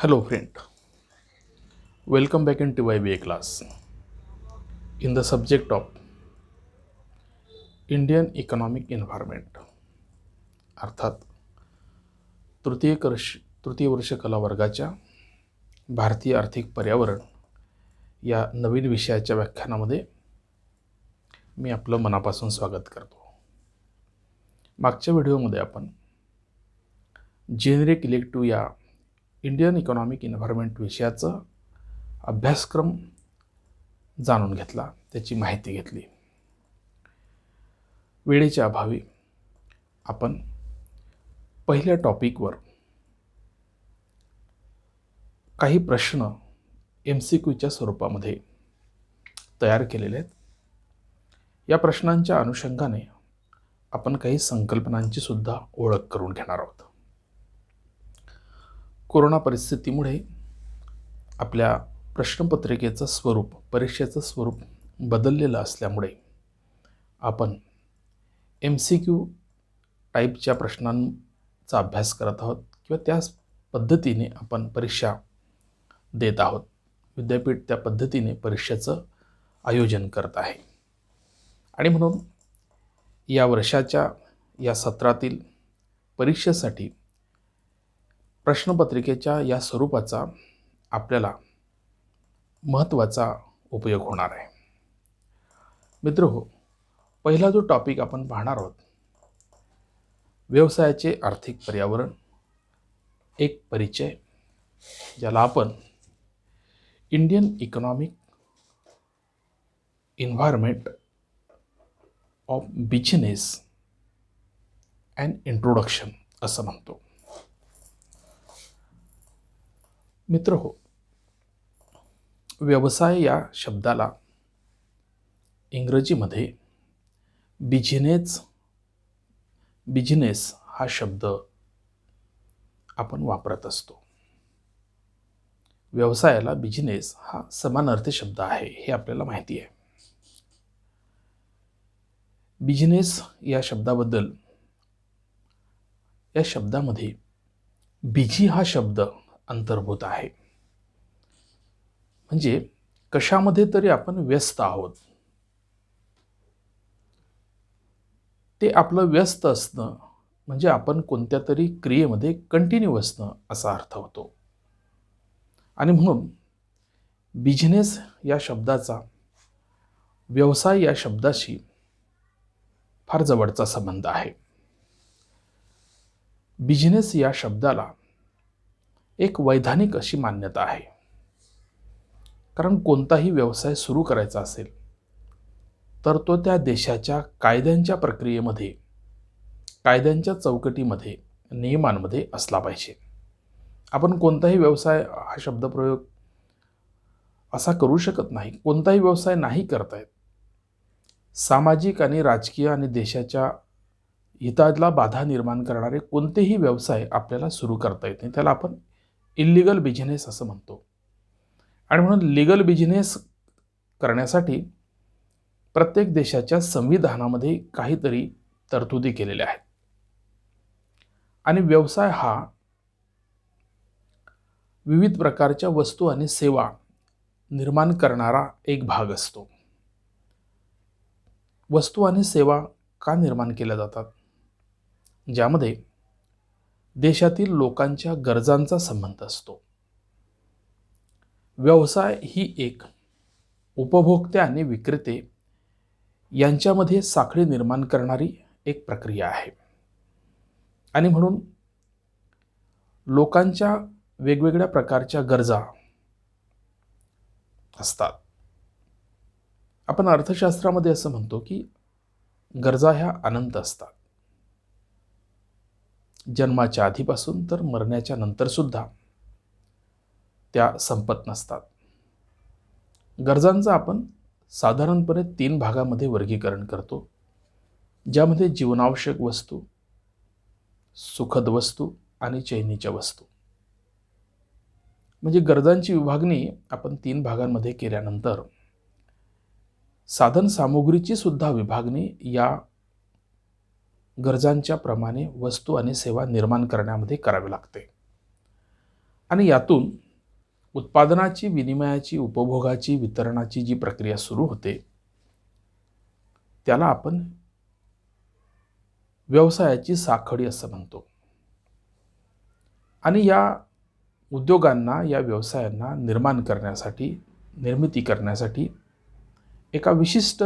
Hello friend, welcome back into YBA class in the subject of Indian Economic Environment अर्थात तृतीय वर्ष कला वर्गाच्या भारतीय आर्थिक पर्यावरण या नवीन विषयाच्या व्याख्यानामध्ये मी आपलं मनापासून स्वागत करतो. मागच्या व्हिडिओमध्ये आपण जेनेरिक इलेक्टिव्ह या इंडियन इकॉनॉमिक एन्व्हायरमेंट विषयाचा अभ्यासक्रम जाणून घेतला, त्याची माहिती घेतली. वेळेच्या अभावी आपण पहिल्या टॉपिकवर काही प्रश्न MCQच्या स्वरूपामध्ये तयार केलेले आहेत. या प्रश्नांच्या अनुषंगाने आपण काही संकल्पनांची सुद्धा ओळख करून घेणार आहोत. कोरोना परिस्थितीमुळे आपल्या प्रश्नपत्रिकेचं स्वरूप, परीक्षेचं स्वरूप बदललेलं असल्यामुळे आपण MCQ टाईपच्या प्रश्नांचा अभ्यास करत आहोत किंवा त्याच पद्धतीने आपण परीक्षा देत आहोत. विद्यापीठ त्या पद्धतीने परीक्षेचं आयोजन करत आहे आणि म्हणून या वर्षाच्या या सत्रातील परीक्षेसाठी प्रश्नपत्रिकेच्या या स्वरूपाचा आपल्याला महत्त्वाचा उपयोग होणार आहे. मित्रहो, पहिला जो टॉपिक आपण पाहणार आहोत, व्यवसायाचे आर्थिक पर्यावरण, एक परिचय, ज्याला आपण Indian economic environment of business and introduction असं म्हणतो. मित्रहो, व्यवसाय या शब्दाला इंग्रजीमध्ये बिझनेस हा शब्द आपण वापरत असतो. व्यवसायाला बिझनेस हा समानार्थी शब्द आहे हे आपल्याला माहिती आहे. बिझनेस या शब्दाबद्दल, या शब्दामध्ये बिझी हा शब्द अंतर्भूत आहे. म्हणजे कशामध्ये तरी आपण व्यस्त आहोत, ते आपलं व्यस्त असणं म्हणजे आपण कोणत्या तरी क्रियेमध्ये कंटिन्यू असणं असा अर्थ होतो. आणि म्हणून बिझनेस या शब्दाचा व्यवसाय या शब्दाशी फार जवळचा संबंध आहे. बिझनेस या शब्दाला एक वैधानिक अशी मान्यता आहे. कारण कोणताही व्यवसाय सुरू करायचा असेल तर तो त्या देशाच्या कायद्यांच्या प्रक्रियेमध्ये, कायद्यांच्या चौकटीमध्ये, नियमांमध्ये असला पाहिजे. आपण कोणताही व्यवसाय हा शब्दप्रयोग असा करू शकत नाही. कोणताही व्यवसाय नाही करता येत. सामाजिक आणि राजकीय आणि देशाच्या हिताला बाधा निर्माण करणारे कोणतेही व्यवसाय आपल्याला सुरू करता येत नाही. त्याला आपण इल्लीगल बिझनेस असं म्हणतो. आणि म्हणून लीगल बिझनेस करण्यासाठी प्रत्येक देशाच्या संविधानामध्ये काहीतरी तरतुदी केलेल्या आहेत. आणि व्यवसाय हा विविध प्रकारच्या वस्तू आणि सेवा निर्माण करणारा एक भाग असतो. वस्तू आणि सेवा का निर्माण केल्या जातात? ज्यामध्ये देशातील लोकांच्या गरजांचा संबंध असतो. व्यवसाय ही एक उपभोक्ते आणि विक्रेते यांच्यामध्ये साखळी निर्माण करणारी एक प्रक्रिया आहे. आणि म्हणून लोकांच्या वेगवेगळ्या प्रकारच्या गरजा असतात. आपण अर्थशास्त्रामध्ये असं म्हणतो की गरजा ह्या अनंत असतात. जन्माच्या आधीपासून तर मरण्याच्या नंतर सुद्धा त्या संपत नसतात. गरजांचं आपण साधारणपणे 3 भागामध्ये वर्गीकरण करतो, ज्यामध्ये जीवनावश्यक वस्तू, सुखद वस्तू आणि चैनीच्या वस्तू. म्हणजे गरजांची विभागणी आपण 3 भागांमध्ये केल्यानंतर साधन सामुग्रीची सुद्धा विभागणी या गरजांच्या प्रमाणे वस्तू आणि सेवा निर्माण करण्यामध्ये करावी लागते. आणि यातून उत्पादनाची, विनिमयाची, उपभोगाची, वितरणाची जी प्रक्रिया सुरू होते त्याला आपण व्यवसायाची साखळी असं म्हणतो. आणि या उद्योगांना, या व्यवसायांना निर्मिती करण्यासाठी एका विशिष्ट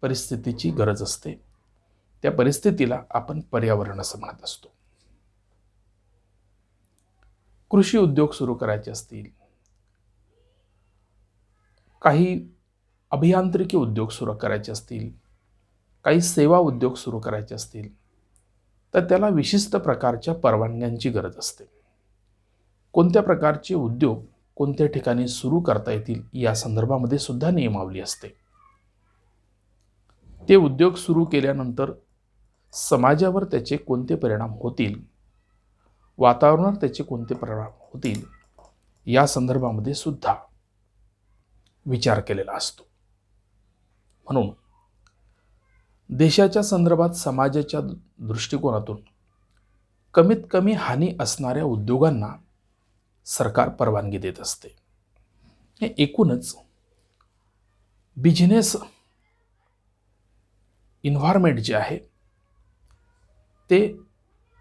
परिस्थितीची गरज असते. त्या परिस्थितीला आपण पर्यावरण असं म्हणत असतो. कृषी उद्योग सुरू करायचे असतील, काही अभियांत्रिकी उद्योग सुरू करायचे असतील, काही सेवा उद्योग सुरू करायचे असतील, तर त्याला विशिष्ट प्रकारच्या परवानग्यांची गरज असते. कोणत्या प्रकारचे उद्योग कोणत्या ठिकाणी सुरू करता येतील या संदर्भामध्ये सुद्धा नियमावली असते. ते उद्योग सुरू केल्यानंतर समाजावर त्याचे कोणते परिणाम होतील, वातावरणावर त्याचे कोणते परिणाम होतील या संदर्भामध्ये सुद्धा विचार केलेला असतो. म्हणून देशाच्या संदर्भात समाजाच्या दृष्टिकोनातून कमीत कमी हानी असणाऱ्या उद्योगांना सरकार परवानगी देत असते. हे एकूणच बिझनेस एन्व्हायरमेंट जे आहे ते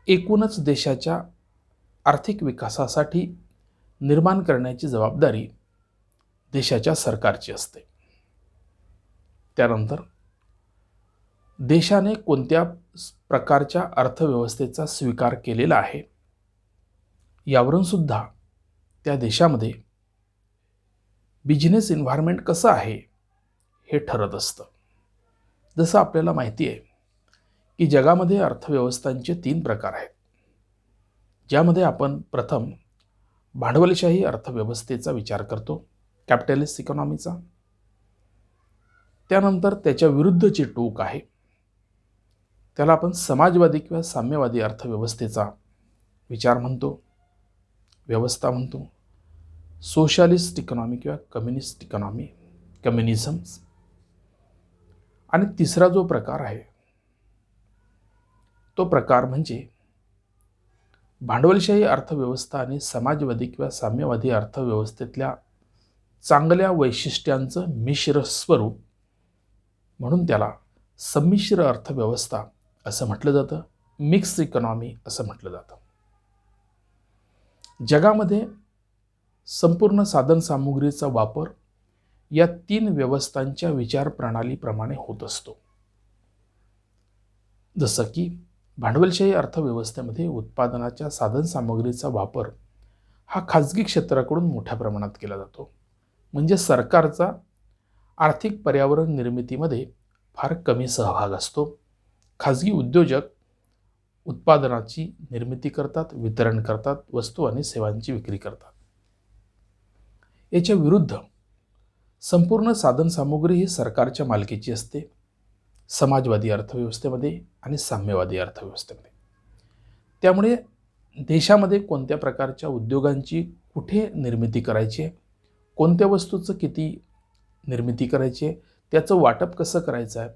एकूणच देशाच्या आर्थिक विकासासाठी निर्माण करण्याची जबाबदारी देशाच्या सरकारची असते. त्यानंतर देशाने कोणत्या प्रकारच्या अर्थव्यवस्थेचा स्वीकार केलेला आहे यावरून सुद्धा त्या देशामध्ये बिझनेस एन्व्हायरमेंट कसं आहे हे ठरत असतं. जसं आपल्याला माहिती आहे की जगामध्ये अर्थव्यवस्थांचे 3 प्रकार आहेत, ज्यामध्ये आपण प्रथम भांडवलशाही अर्थव्यवस्थेचा विचार करतो, कॅपिटलिस्ट इकॉनॉमीचा. त्यानंतर त्याच्या विरुद्धची टोक आहे, त्याला आपण समाजवादी किंवा साम्यवादी अर्थव्यवस्थेचा विचार म्हणतो, व्यवस्था म्हणतो. सोशलिस्ट इकॉनॉमी किंवा कम्युनिस्ट इकॉनॉमी, कम्युनिझम. आणि तिसरा जो प्रकार आहे तो प्रकार म्हणजे भांडवलशाही अर्थव्यवस्था आणि समाजवादी किंवा साम्यवादी अर्थव्यवस्थेतल्या चांगल्या वैशिष्ट्यांचं मिश्र स्वरूप, म्हणून त्याला संमिश्र अर्थव्यवस्था असं म्हटलं जातं, मिक्स इकॉनॉमी असं म्हटलं जातं. जगामध्ये संपूर्ण साधनसामुग्रीचा वापर या 3 व्यवस्थांच्या विचार प्रणालीप्रमाणे होत असतो. जसं की भांडवलशाही अर्थव्यवस्थेमध्ये उत्पादनाच्या साधनसामुग्रीचा वापर हा खाजगी क्षेत्राकडून मोठ्या प्रमाणात केला जातो. म्हणजे सरकारचा आर्थिक पर्यावरण निर्मितीमध्ये फार कमी सहभाग असतो. खाजगी उद्योजक उत्पादनाची निर्मिती करतात, वितरण करतात, वस्तू आणि सेवांची विक्री करतात. याच्या विरुद्ध संपूर्ण साधनसामुग्री ही सरकारच्या मालकीची असते, समाजवादी अर्थव्यवस्थेमध्ये आणि साम्यवादी अर्थव्यवस्थेमध्ये. त्यामुळे देशामध्ये कोणत्या प्रकारच्या उद्योगांची कुठे निर्मिती करायची आहे, कोणत्या वस्तूचं किती निर्मिती करायची आहे, त्याचं वाटप कसं करायचं आहे,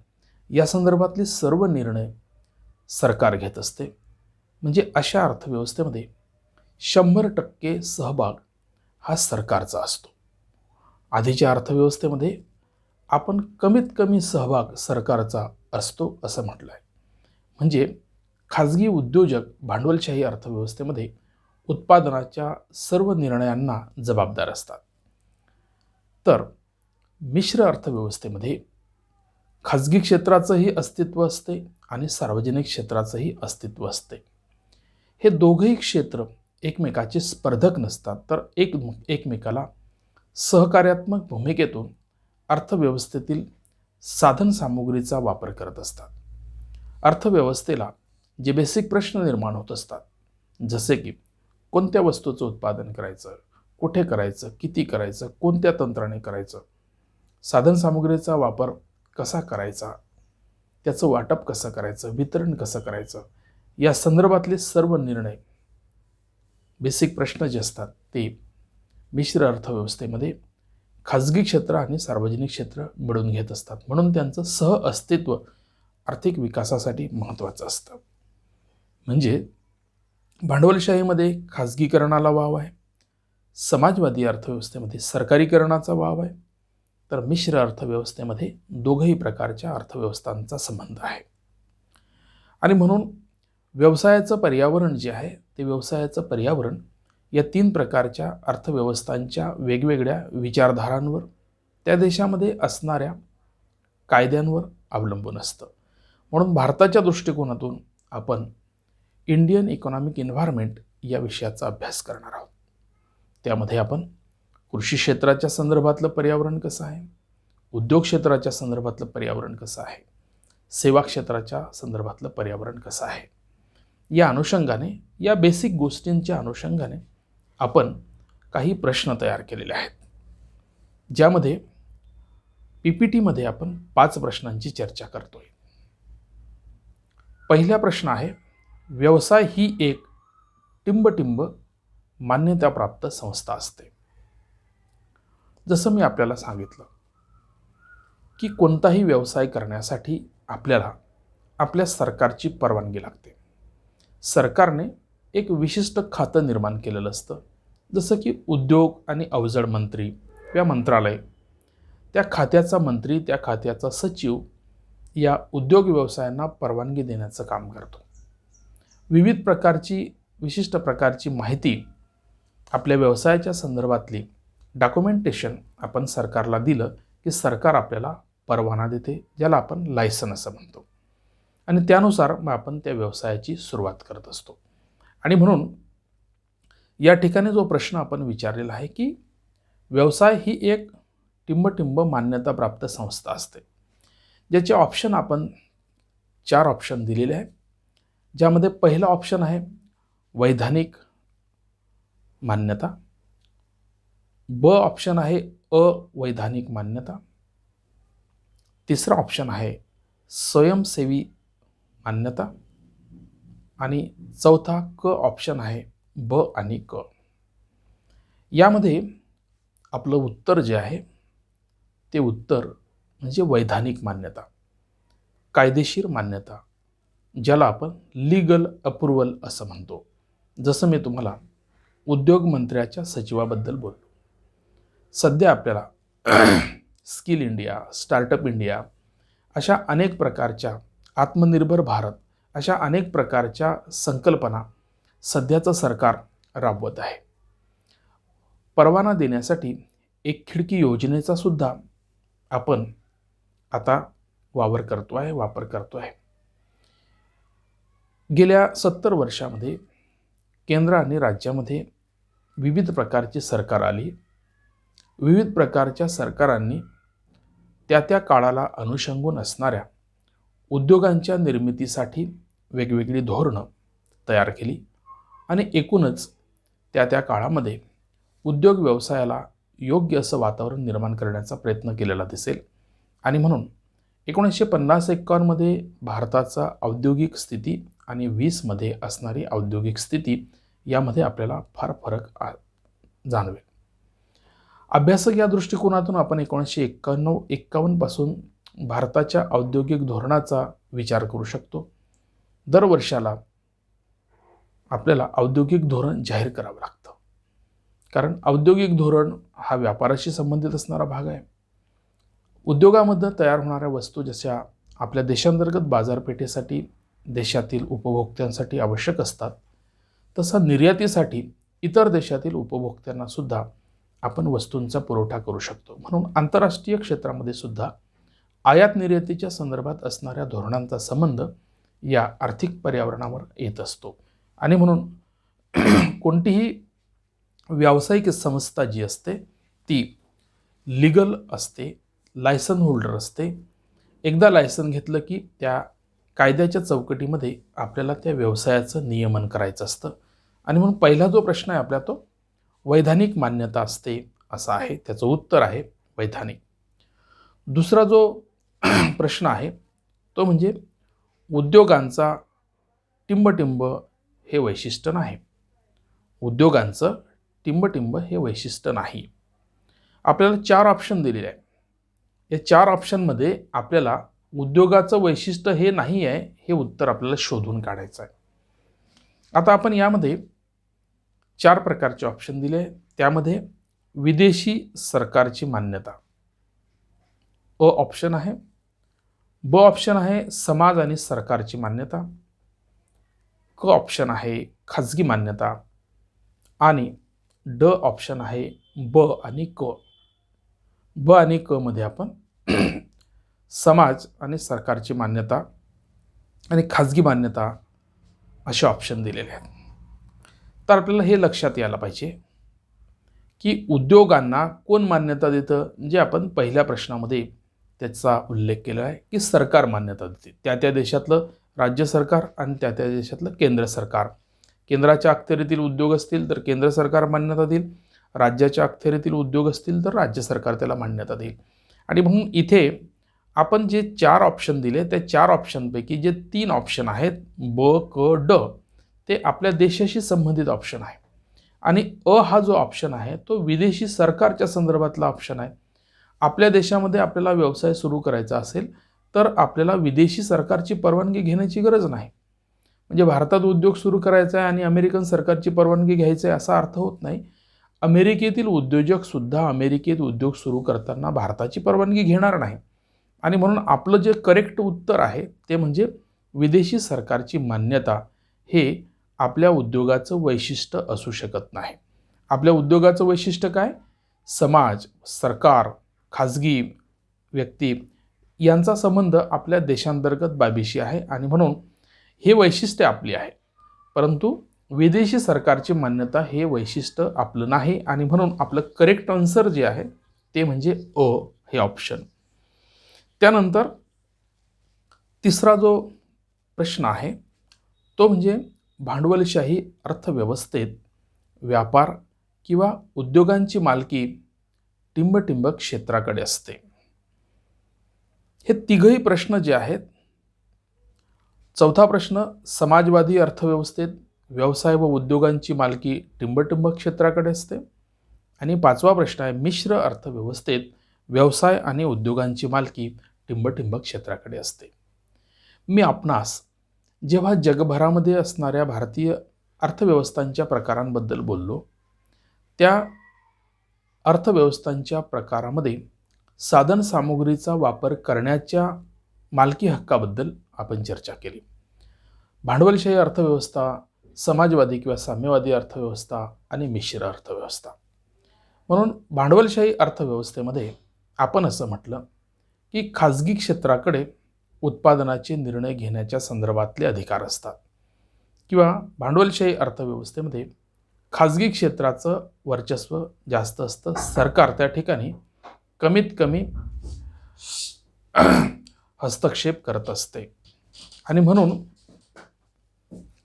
या संदर्भातले सर्व निर्णय सरकार घेत असते. म्हणजे अशा अर्थव्यवस्थेमध्ये 100% सहभाग हा सरकारचा असतो. आधीच्या अर्थव्यवस्थेमध्ये आपण कमीत कमी सहभाग सरकारचा असतो असं म्हटलं आहे. म्हणजे खाजगी उद्योजक भांडवलशाही अर्थव्यवस्थेमध्ये उत्पादनाच्या सर्व निर्णयांना जबाबदार असतात. तर मिश्र अर्थव्यवस्थेमध्ये खाजगी क्षेत्राचंही अस्तित्व असते आणि सार्वजनिक क्षेत्राचंही अस्तित्व असते. हे दोघंही क्षेत्र एकमेकाचे स्पर्धक नसतात, तर एकमेकाला सहकार्यात्मक भूमिकेतून अर्थव्यवस्थेतील साधनसामुग्रीचा वापर करत असतात. अर्थव्यवस्थेला जे बेसिक प्रश्न निर्माण होत असतात, जसे की कोणत्या वस्तूचं उत्पादन करायचं, कुठे करायचं, किती करायचं, कोणत्या तंत्राने करायचं, साधनसामुग्रीचा वापर कसा करायचा, त्याचं वाटप कसं करायचं, वितरण कसं करायचं, या संदर्भातले सर्व निर्णय, बेसिक प्रश्न जे असतात ते मिश्र अर्थव्यवस्थेमध्ये खाजगी क्षेत्र आणि सार्वजनिक क्षेत्र मिळून घेत असतात. म्हणून त्यांचं सहअस्तित्व आर्थिक विकासासाठी महत्त्वाचं असतं. म्हणजे भांडवलशाहीमध्ये खाजगीकरणाला वाव आहे, समाजवादी अर्थव्यवस्थेमध्ये सरकारीकरणाचा वाव आहे, तर मिश्र अर्थव्यवस्थेमध्ये दोघंही प्रकारच्या अर्थव्यवस्थांचा संबंध आहे. आणि म्हणून व्यवसायाचं पर्यावरण जे आहे ते व्यवसायाचं पर्यावरण या 3 प्रकारच्या अर्थव्यवस्थांच्या वेगवेगळ्या विचारधारांवर, त्या देशामध्ये असणाऱ्या कायद्यांवर अवलंबून असतं. म्हणून भारताच्या दृष्टिकोनातून आपण इंडियन इकॉनॉमिक एन्व्हायरमेंट या विषयाचा अभ्यास करणार आहोत. त्यामध्ये आपण कृषी क्षेत्राच्या संदर्भातलं पर्यावरण कसं आहे, उद्योग क्षेत्राच्या संदर्भातलं पर्यावरण कसं आहे, सेवा क्षेत्राच्या संदर्भातलं पर्यावरण कसं आहे, या अनुषंगाने, या बेसिक गोष्टींच्या अनुषंगाने आपण काही प्रश्न तयार केलेले आहेत, ज्यामध्ये PPT आपण 5 प्रश्नांची चर्चा करतोय. पहिला प्रश्न आहे, व्यवसाय ही एक टिंबटिंब मान्यताप्राप्त संस्था असते. जसं मी आपल्याला सांगितलं की कोणताही व्यवसाय करण्यासाठी आपल्याला आपल्या सरकारची परवानगी लागते. सरकारने एक विशिष्ट खातं निर्माण केलेलं असतं, जसं की उद्योग आणि अवजड मंत्री या मंत्रालय, त्या खात्याचा मंत्री, त्या खात्याचा सचिव या उद्योग व्यवसायांना परवानगी देण्याचं काम करतो. विविध प्रकारची, विशिष्ट प्रकारची माहिती आपल्या व्यवसायाच्या संदर्भातली डॉक्युमेंटेशन आपण सरकारला दिलं की सरकार आपल्याला परवाना देते, ज्याला आपण लायसन असं म्हणतो. आणि त्यानुसार मग आपण त्या व्यवसायाची सुरुवात करत असतो. आणि म्हणून या ठिकाणी जो प्रश्न आपण विचारलेला आहे की व्यवसाय ही एक टिंबटिंब मान्यताप्राप्त संस्था असते, ज्याचे ऑप्शन आपण 4 ऑप्शन दिलेले आहेत, ज्यामध्ये पहिला ऑप्शन आहे वैधानिक मान्यता, ब ऑप्शन आहे अवैधानिक मान्यता, तिसरा ऑप्शन आहे स्वयंसेवी मान्यता आणि चौथा क ऑप्शन आहे ब आणि क. यामध्ये आपलं उत्तर जे आहे ते उत्तर म्हणजे वैधानिक मान्यता, कायदेशीर मान्यता, ज्याला आपण लीगल अप्रूव्हल असं म्हणतो. जसं मी तुम्हाला उद्योग मंत्र्याच्या सचिवाबद्दल बोललो. सध्या आपल्याला स्किल इंडिया, स्टार्टअप इंडिया अशा अनेक प्रकारच्या, आत्मनिर्भर भारत अशा अनेक प्रकारच्या संकल्पना सध्याचं सरकार राबवत आहे. परवाना देण्यासाठी एक खिडकी योजनेचा सुद्धा आपण आता वापर करतो आहे. गेल्या 70 वर्षामध्ये केंद्र आणि राज्यामध्ये विविध प्रकारची सरकार आली. विविध प्रकारच्या सरकारांनी त्या काळाला अनुषंगून असणाऱ्या उद्योगांच्या निर्मितीसाठी वेगवेगळी धोरणं तयार केली आणि एकूणच त्या काळामध्ये उद्योग व्यवसायाला योग्य असं वातावरण निर्माण करण्याचा प्रयत्न केलेला दिसेल. आणि म्हणून 1950-51 भारताचा औद्योगिक स्थिती आणि 20 असणारी औद्योगिक स्थिती यामध्ये आपल्याला फार फरक जाणवेल. अभ्यासक या दृष्टिकोनातून आपण 1951 पासून भारताच्या औद्योगिक धोरणाचा विचार करू शकतो. दरवर्षाला आपल्याला औद्योगिक धोरण जाहीर करावं लागतं, कारण औद्योगिक धोरण हा व्यापाराशी संबंधित असणारा भाग आहे. उद्योगामध्ये तयार होणाऱ्या वस्तू जशा आपल्या देशांतर्गत बाजारपेठेसाठी, देशातील उपभोक्त्यांसाठी आवश्यक असतात, तसा निर्यातीसाठी इतर देशातील उपभोक्त्यांना सुद्धा आपण वस्तूंचा पुरवठा करू शकतो. म्हणून आंतरराष्ट्रीय क्षेत्रामध्ये सुद्धा आयात निर्यातीच्या संदर्भात असणाऱ्या धोरणांचा संबंध या आर्थिक पर्यावरणावर येत असतो. आणि म्हणून कोणतीही व्यावसायिक संस्था जी असते ती लीगल असते, लायसन होल्डर असते. एकदा लायसन घेतलं की त्या कायद्याच्या चौकटीमध्ये आपल्याला त्या व्यवसायाचं नियमन करायचं असतं. आणि म्हणून पहिला जो प्रश्न आहे आपला तो वैधानिक मान्यता असते असा आहे, त्याचं उत्तर आहे वैधानिक. दुसरा जो प्रश्न आहे तो म्हणजे उद्योगांचा टिंबटिंब हे वैशिष्ट्य नाही. उद्योगांचं टिंबटिंब हे वैशिष्ट्य नाही. आपल्याला 4 ऑप्शन दिलेले आहे. या 4 ऑप्शनमध्ये आपल्याला उद्योगाचं वैशिष्ट्य हे नाही आहे हे उत्तर आपल्याला शोधून काढायचं आहे. आता आपण यामध्ये 4 प्रकारचे ऑप्शन दिले. त्यामध्ये विदेशी सरकारची मान्यता अ ऑप्शन आहे. ब ऑप्शन आहे समाज आणि सरकारची मान्यता. क ऑप्शन आहे खाजगी मान्यता. आणि ड ऑप्शन आहे ब आणि क. ब आणि क मध्ये आपण समाज आणि सरकारची मान्यता आणि खाजगी मान्यता असे ऑप्शन दिलेले आहेत. तर आपल्याला हे लक्षात यायला पाहिजे की उद्योगांना कोण मान्यता देतं, जे आपण पहिल्या प्रश्नामध्ये त्याचा उल्लेख केला आहे की सरकार मान्यता देते. त्या देशातलं राज्य सरकार आणि त्या देशातलं केंद्र सरकार. केंद्राच्या अखत्यारीतील उद्योग असतील तर केंद्र सरकार मान्यता देईल, राज्याच्या अखत्यारीतील उद्योग असतील तर राज्य सरकार त्याला मान्यता देईल. आणि म्हणून इथे आपण जे 4 ऑप्शन दिले त्या 4 ऑप्शनपैकी जे 3 ऑप्शन आहेत ब क ड ते आपल्या देशाशी संबंधित ऑप्शन आहे. आणि अ हा जो ऑप्शन आहे तो विदेशी सरकारच्या संदर्भातला ऑप्शन आहे. आपल्या देशामध्ये आपल्याला व्यवसाय सुरू करायचा असेल तर आपल्याला विदेशी सरकारची परवानगी घेण्याची गरज नाही. म्हणजे भारतात उद्योग सुरू करायचा आहे आणि अमेरिकन सरकारची परवानगी घ्यायची आहे असा अर्थ होत नाही. अमेरिकेतील उद्योजक सुद्धा अमेरिकेत उद्योग सुरू करताना भारताची परवानगी घेणार नाही. आणि म्हणून आपलं जे करेक्ट उत्तर आहे ते म्हणजे विदेशी सरकारची मान्यता हे आपल्या उद्योगाचं वैशिष्ट्य असू शकत नाही. आपल्या उद्योगाचं वैशिष्ट्य काय? समाज, सरकार, खाजगी व्यक्ती यांचा संबंध आपल्या देशांतर्गत बाबीशी आहे आणि म्हणून हे वैशिष्ट्य आपले आहे. परंतु विदेशी सरकारची मान्यता हे वैशिष्ट्य आपलं नाही आणि म्हणून आपलं करेक्ट आन्सर जे आहे ते म्हणजे अ हे ऑप्शन. त्यानंतर तिसरा जो प्रश्न आहे तो म्हणजे भांडवलशाही अर्थव्यवस्थेत व्यापार किंवा उद्योगांची मालकी टिंबटिंबक क्षेत्राकडे असते. हे तिघही प्रश्न जे आहेत, चौथा प्रश्न समाजवादी अर्थव्यवस्थेत व्यवसाय व उद्योगांची मालकी टिंबटिंबक क्षेत्राकडे असते. आणि 5वा प्रश्न आहे मिश्र अर्थव्यवस्थेत व्यवसाय आणि उद्योगांची मालकी टिंबटिंबक क्षेत्राकडे असते. मी आपणास जेव्हा जगभरामध्ये असणाऱ्या भारतीय अर्थव्यवस्थांच्या प्रकारांबद्दल बोललो, त्या अर्थव्यवस्थांच्या प्रकारामध्ये साधनसामुग्रीचा वापर करण्याच्या मालकी हक्काबद्दल आपण चर्चा केली. भांडवलशाही अर्थव्यवस्था, समाजवादी किंवा साम्यवादी अर्थव्यवस्था आणि मिश्र अर्थव्यवस्था. म्हणून भांडवलशाही अर्थव्यवस्थेमध्ये आपण असं म्हटलं की खाजगी क्षेत्राकडे उत्पादनाचे निर्णय घेण्याच्या संदर्भातले अधिकार असतात. किंवा भांडवलशाही अर्थव्यवस्थेमध्ये खाजगी क्षेत्राचं वर्चस्व जास्त असतं. सरकार त्या ठिकाणी कमीत कमी हस्तक्षेप करत असते. आणि म्हणून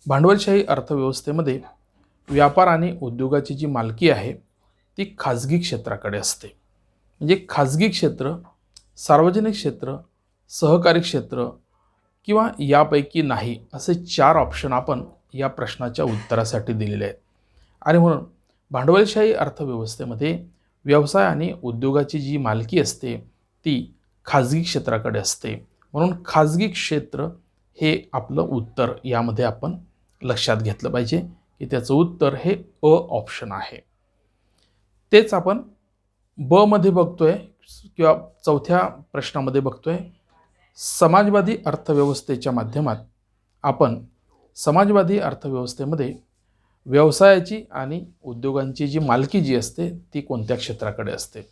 भांडवलशाही अर्थव्यवस्थेमध्ये व्यापार आणि उद्योगाची जी मालकी आहे ती खाजगी क्षेत्राकडे असते. म्हणजे खाजगी क्षेत्र, सार्वजनिक क्षेत्र, सहकारी क्षेत्र किंवा यापैकी नाही असे 4 ऑप्शन आपण या प्रश्नाच्या उत्तरासाठी दिलेले आहेत. आणि म्हणून भांडवलशाही अर्थव्यवस्थेमध्ये व्यवसाय आणि उद्योगाची जी मालकी असते ती खाजगी क्षेत्राकडे असते. म्हणून खाजगी क्षेत्र हे आपलं उत्तर यामध्ये आपण लक्षात घेतलं पाहिजे की त्याचं उत्तर हे अ ऑप्शन आहे. तेच आपण ब मध्ये बघतोय किंवा चौथ्या प्रश्नामध्ये बघतोय. समाजवादी अर्थव्यवस्थेच्या माध्यमात आपण समाजवादी अर्थव्यवस्थेमध्ये व्यवसायाची आणि उद्योगांची जी मालकी जी असते ती कोणत्या क्षेत्राकडे असते.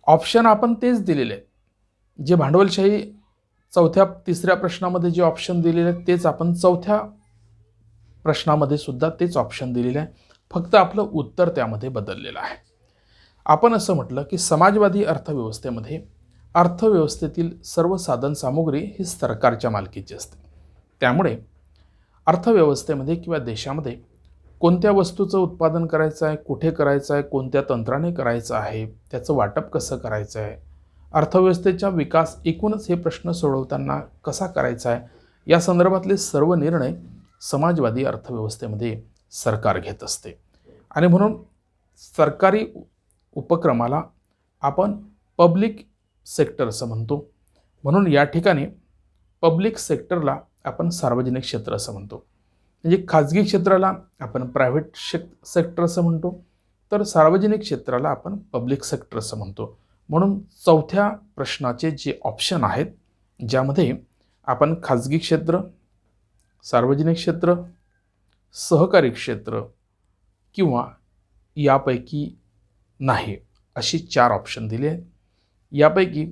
ऑप्शन आपण तेच दिलेले आहेत जे भांडवलशाही तिसऱ्या प्रश्नामध्ये जे ऑप्शन दिलेले आहेत तेच आपण चौथ्या प्रश्नामध्ये सुद्धा तेच ऑप्शन दिलेले आहे. फक्त आपलं उत्तर त्यामध्ये बदललेलं आहे. आपण असं म्हटलं की समाजवादी अर्थव्यवस्थेमध्ये अर्थव्यवस्थेतील सर्व साधनसामुग्री ही सरकारच्या मालकीची असते. त्यामुळे अर्थव्यवस्थेमध्ये किंवा देशामध्ये कोणत्या वस्तूचं उत्पादन करायचं आहे, कुठे करायचं आहे, कोणत्या तंत्राने करायचं आहे, त्याचं वाटप कसं करायचं आहे, अर्थव्यवस्थेचा विकास एकूणच हे प्रश्न सोडवताना कसा करायचा आहे, या संदर्भातले सर्व निर्णय समाजवादी अर्थव्यवस्थेमध्ये सरकार घेत असते. आणि म्हणून सरकारी उपक्रमाला आपण पब्लिक सेक्टर असं म्हणतो. म्हणून या ठिकाणी पब्लिक सेक्टरला आपण सार्वजनिक क्षेत्र असं म्हणतो. म्हणजे खाजगी क्षेत्राला आपण प्रायव्हेट सेक्टर असं म्हणतो, तर सार्वजनिक क्षेत्राला आपण पब्लिक सेक्टर असं म्हणतो. म्हणून चौथ्या प्रश्नाचे जे ऑप्शन आहेत, ज्यामध्ये आपण खाजगी क्षेत्र, सार्वजनिक क्षेत्र, सहकारी क्षेत्र किंवा यापैकी नाही, अशी 4 ऑप्शन दिले आहेत. यापैकी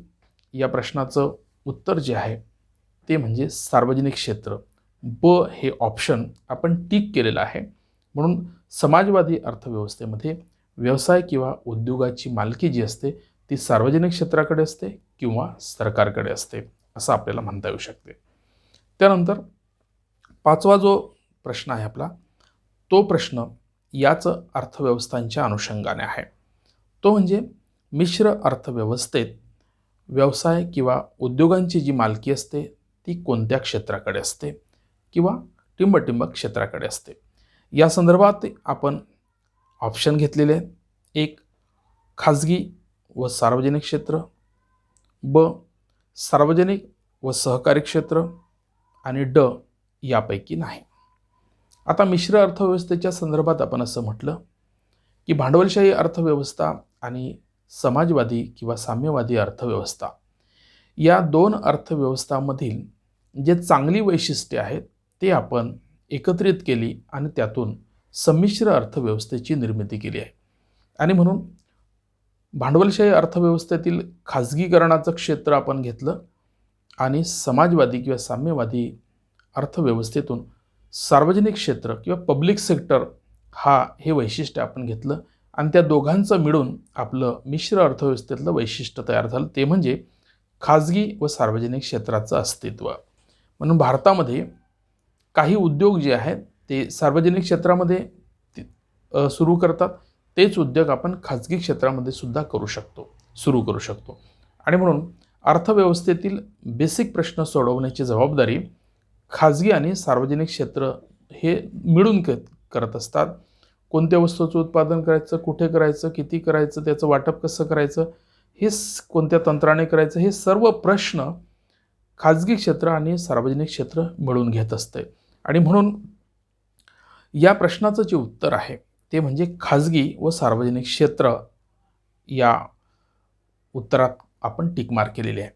या प्रश्नाचं उत्तर जे आहे ते म्हणजे सार्वजनिक क्षेत्र. ब हे ऑप्शन आपण टिक केलेलं आहे. म्हणून समाजवादी अर्थव्यवस्थेमध्ये व्यवसाय किंवा उद्योगाची मालकी जी असते ती सार्वजनिक क्षेत्राकडे असते किंवा सरकारकडे असते, असं आपल्याला म्हणता येऊ शकते. त्यानंतर 5वा जो प्रश्न आहे आपला, तो प्रश्न याच अर्थव्यवस्थांच्या अनुषंगाने आहे. तो म्हणजे मिश्र अर्थव्यवस्थेत व्यवसाय किंवा उद्योगांची जी मालकी असते ती कोणत्या क्षेत्राकडे असते किंवा टिंबटिंब क्षेत्राकडे असते. या संदर्भात आपण ऑप्शन घेतलेले आहेत. एक, खाजगी व सार्वजनिक क्षेत्र. ब, सार्वजनिक व सहकारी क्षेत्र. आणि ड, यापैकी नाही. आता मिश्र अर्थव्यवस्थेच्या संदर्भात आपण असं म्हटलं की भांडवलशाही अर्थव्यवस्था आणि समाजवादी किंवा साम्यवादी अर्थव्यवस्था या 2 अर्थव्यवस्थांमधील जे चांगली वैशिष्ट्ये आहेत ते आपण एकत्रित केली आणि त्यातून संमिश्र अर्थव्यवस्थेची निर्मिती केली आहे. आणि म्हणून भांडवलशाही अर्थव्यवस्थेतील खाजगीकरणाचं क्षेत्र आपण घेतलं आणि समाजवादी किंवा साम्यवादी अर्थव्यवस्थेतून सार्वजनिक क्षेत्र किंवा पब्लिक सेक्टर हे वैशिष्ट्य आपण घेतलं आणि त्या दोघांचं मिळून आपलं मिश्र अर्थव्यवस्थेतलं वैशिष्ट्य तयार झालं, ते म्हणजे खाजगी व सार्वजनिक क्षेत्राचं अस्तित्व. म्हणून भारतामध्ये काही उद्योग जे आहेत ते सार्वजनिक क्षेत्रामध्ये सुरू करतात, तेच उद्योग आपण खाजगी क्षेत्रामध्ये सुद्धा सुरू करू शकतो. आणि म्हणून अर्थव्यवस्थेतील बेसिक प्रश्न सोडवण्याची जबाबदारी खाजगी आणि सार्वजनिक क्षेत्र हे मिळून करत असतात. कोणत्या वस्तूचं उत्पादन करायचं, कुठे करायचं, किती करायचं, त्याचं वाटप कसं करायचं, हे कोणत्या तंत्राने करायचं, हे सर्व प्रश्न खाजगी क्षेत्र आणि सार्वजनिक क्षेत्र मिळून घेत असते. आणि म्हणून या प्रश्नाचं जे उत्तर आहे ते म्हणजे खाजगी व सार्वजनिक क्षेत्र या उत्तरात आपण टिक मार्क केलेली आहे.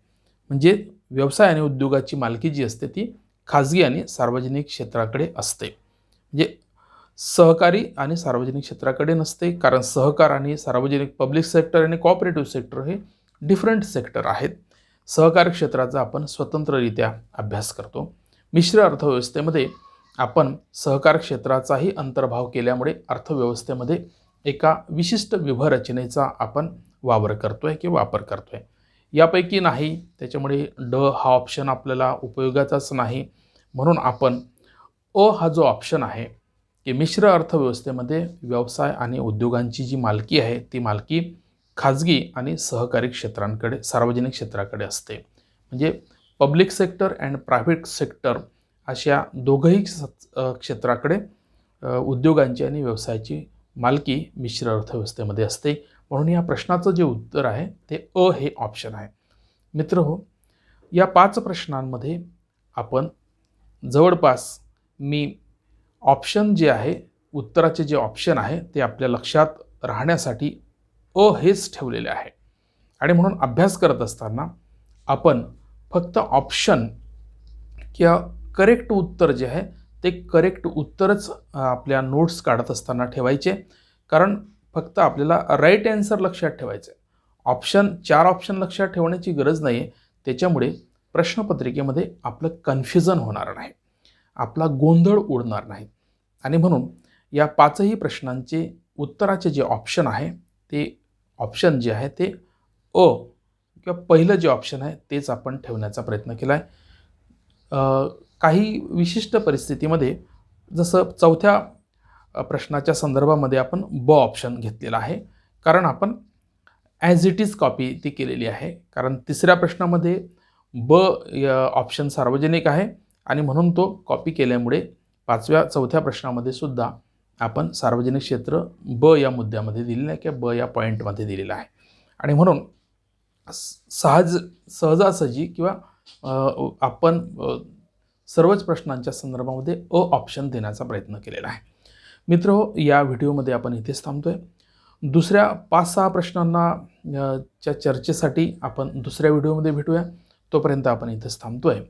म्हणजे व्यवसाय आणि उद्योगाची मालकी जी असते ती खाजगी आणि सार्वजनिक क्षेत्राकडे असते. म्हणजे सहकारी आणि सार्वजनिक क्षेत्राकडे नसते, कारण सहकार आणि सार्वजनिक पब्लिक सेक्टर आणि कोऑपरेटिव्ह सेक्टर हे डिफरंट सेक्टर आहेत. सहकारी क्षेत्राचा आपण स्वतंत्ररित्या अभ्यास करतो. मिश्र अर्थव्यवस्थेमध्ये आपण सहकार क्षेत्राचाही अंतर्भाव केल्यामुळे अर्थव्यवस्थेमध्ये एका विशिष्ट विभरचनेचा आपण वापर करतोय. यापैकी नाही, त्याच्यामुळे ड हा ऑप्शन आपल्याला उपयोगाचाच नाही. म्हणून आपण हा जो ऑप्शन आहे की मिश्र अर्थव्यवस्थेमध्ये व्यवसाय आणि उद्योगांची जी मालकी आहे ती मालकी खाजगी आणि सहकारी क्षेत्रांकडे, सार्वजनिक क्षेत्राकडे असते. म्हणजे public sector and private sector अशा दोघंही क्षेत्राकडे उद्योगांची आणि व्यवसायाची मालकी मिश्र अर्थव्यवस्थेमध्ये असते. म्हणून या प्रश्नाचं जे उत्तर आहे ते हे ऑप्शन आहे. मित्रहो, या 5 प्रश्नांमध्ये आपण जवळपास मी ऑप्शन जे आहे, उत्तराचे जे ऑप्शन आहे ते आपल्या लक्षात राहण्यासाठी हेच ठेवलेले आहे. आणि म्हणून अभ्यास करत असताना आपण फक्त ऑप्शन किंवा करेक्ट उत्तर जे आहे ते करेक्ट उत्तरच आपल्या नोट्स काढत असताना ठेवायचे, कारण फक्त आपल्याला राईट आन्सर लक्षात ठेवायचं आहे. 4 ऑप्शन लक्षात ठेवण्याची गरज नाही आहे. त्याच्यामुळे प्रश्नपत्रिकेमध्ये आपलं कन्फ्युजन होणार नाही, आपला गोंधळ उडणार नाही. आणि म्हणून या 5ही प्रश्नांचे उत्तराचे जे ऑप्शन आहे ते ऑप्शन जे आहे ते किंवा पहिलं जे ऑप्शन आहे तेच आपण ठेवण्याचा प्रयत्न केला आहे. काही विशिष्ट परिस्थितीमध्ये जसं 4थ्या प्रश्नाच्या संदर्भामध्ये आपण ब ऑप्शन घेतलेला आहे, कारण आपण ॲज इट इज कॉपी ती केलेली आहे. कारण 3ऱ्या प्रश्नामध्ये ब ऑप्शन सार्वजनिक आहे आणि म्हणून तो कॉपी केल्यामुळे 4थ्या प्रश्नामध्ये सुद्धा आपण सार्वजनिक क्षेत्र ब या मुद्द्यामध्ये दिलेलं आहे किंवा ब या पॉईंटमध्ये दिलेलं आहे. आणि म्हणून सहजासहजी किंवा आपण सर्वच प्रश्नांच्या संदर्भामध्ये ऑप्शन देण्याचा प्रयत्न केलेला आहे. मित्रहो, या व्हिडिओमध्ये आपण इथेच थांबतोय. दुसऱ्या 5-6 प्रश्नांना च्या चर्चेसाठी आपण दुसऱ्या व्हिडिओमध्ये भेटूया. तोपर्यंत आपण इथेच थांबतोय.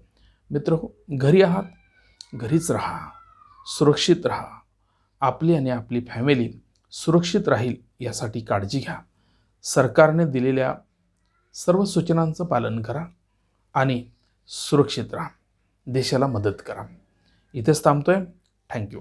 मित्रहो, घरी आहात, घरीच राहा, सुरक्षित राहा. आपली आणि आपली फॅमिली सुरक्षित राहील यासाठी काळजी घ्या. सरकारने दिलेल्या सर्व सूचनांचं पालन करा आणि सुरक्षित राहा. देशाला मदत करा. इथेच थांबतोय. थँक्यू.